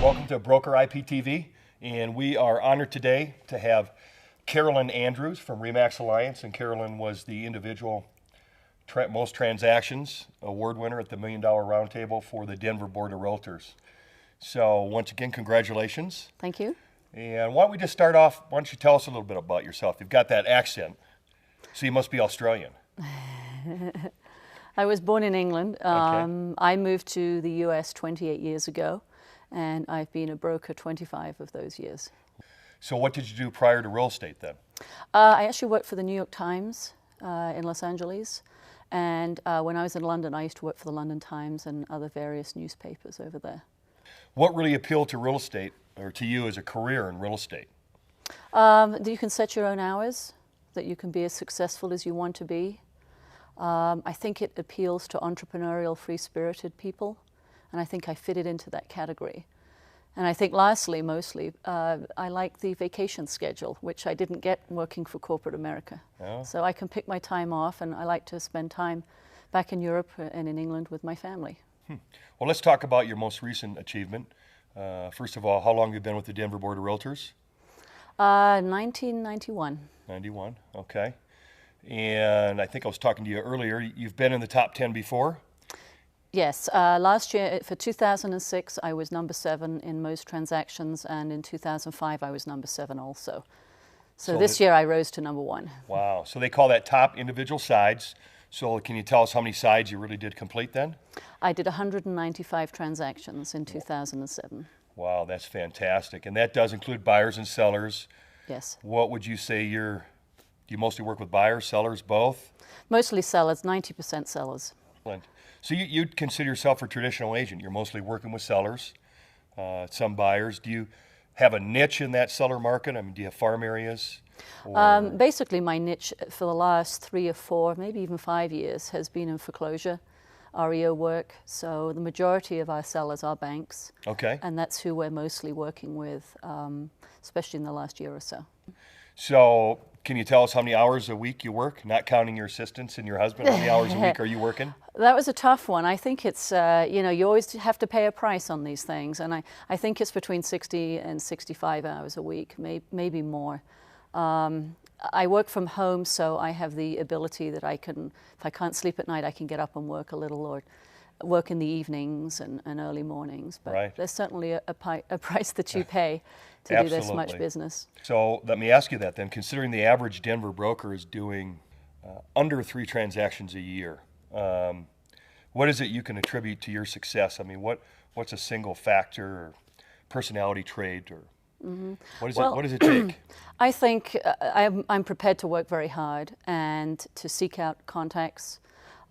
Welcome to Broker IPTV, and we are honored today to have Carolyn Andrews from REMAX Alliance, and Carolyn was the individual most transactions award winner at the $1 Million Roundtable for the Denver Board of Realtors. So once again, congratulations. Thank you. And why don't we just start off, why don't you tell us a little bit about yourself? You've got that accent, so you must be Australian. I was born in England. Okay. I moved to the US 28 years ago, and I've been a broker 25 of those years. So what did you do prior to real estate then? I actually worked for the New York Times in Los Angeles, and when I was in London, I used to work for the London Times and other various newspapers over there. What really appealed to real estate, or to you as a career in real estate? That you can set your own hours, that you can be as successful as you want to be. I think it appeals to entrepreneurial, free-spirited people, and I think I fitted into that category. And I think lastly, mostly, I like the vacation schedule, which I didn't get working for corporate America. Oh. So I can pick my time off, and I like to spend time back in Europe and in England with my family. Well, let's talk about your most recent achievement. First of all, how long have you been with the Denver Board of Realtors? 1991. 91, okay. And I think I was talking to you earlier, you've been in the top 10 before? Yes, last year for 2006 I was number 7 in most transactions, and in 2005 I was number 7 also. So this year I rose to number 1. Wow, so they call that top individual sides. So can you tell us how many sides you really did complete then? I did 195 transactions in 2007. Wow, that's fantastic. And that does include buyers and sellers. Yes. What would you say do you mostly work with buyers, sellers, both? Mostly sellers, 90% sellers. So you'd consider yourself a traditional agent. You're mostly working with sellers, some buyers. Do you have a niche in that seller market? I mean, do you have farm areas? Basically, my niche for the last 3 or 4, maybe even 5 years has been in foreclosure, REO work. So the majority of our sellers are banks. Okay. And that's who we're mostly working with, especially in the last year or so. So can you tell us how many hours a week you work, not counting your assistants and your husband? How many hours a week are you working? That was a tough one. I think it's, you always have to pay a price on these things. And I think it's between 60 and 65 hours a week, maybe more. I work from home, so I have the ability that I can, if I can't sleep at night, I can get up and work a little, or work in the evenings and early mornings. But right. There's certainly a price that you pay to do this much business. So let me ask you that then. Considering the average Denver broker is doing under 3 transactions a year, what is it you can attribute to your success? I mean, what's a single factor or personality trait, or what does it take? I think I'm prepared to work very hard and to seek out contacts.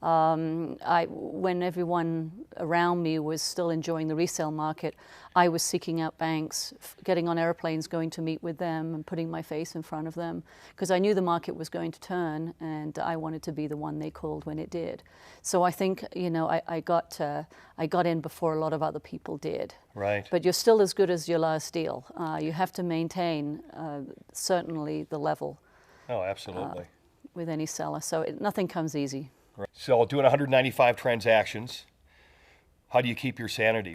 When everyone around me was still enjoying the resale market, I was seeking out banks, getting on airplanes, going to meet with them and putting my face in front of them, because I knew the market was going to turn and I wanted to be the one they called when it did. So I think, I got in before a lot of other people did. Right. But you're still as good as your last deal. You have to maintain certainly the level. Oh, absolutely. With any seller. So nothing comes easy. Right. So doing 195 transactions, how do you keep your sanity?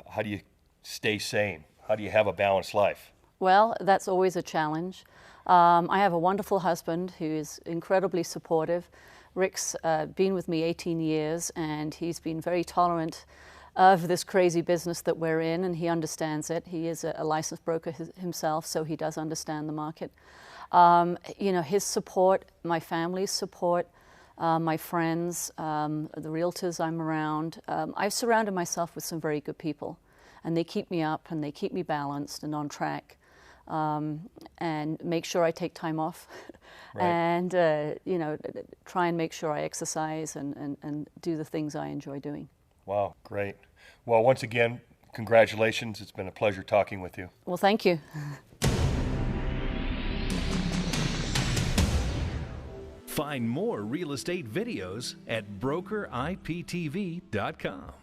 How do you stay sane? How do you have a balanced life? Well, that's always a challenge. I have a wonderful husband who is incredibly supportive. Rick's been with me 18 years, and he's been very tolerant of this crazy business that we're in, and he understands it. He is a licensed broker himself, so he does understand the market. His support, my family's support, my friends, the realtors I'm around. I've surrounded myself with some very good people, and they keep me up and they keep me balanced and on track, and make sure I take time off. Right. And try and make sure I exercise and do the things I enjoy doing. Wow, great. Well, once again, congratulations. It's been a pleasure talking with you. Well, thank you. Find more real estate videos at brokeriptv.com.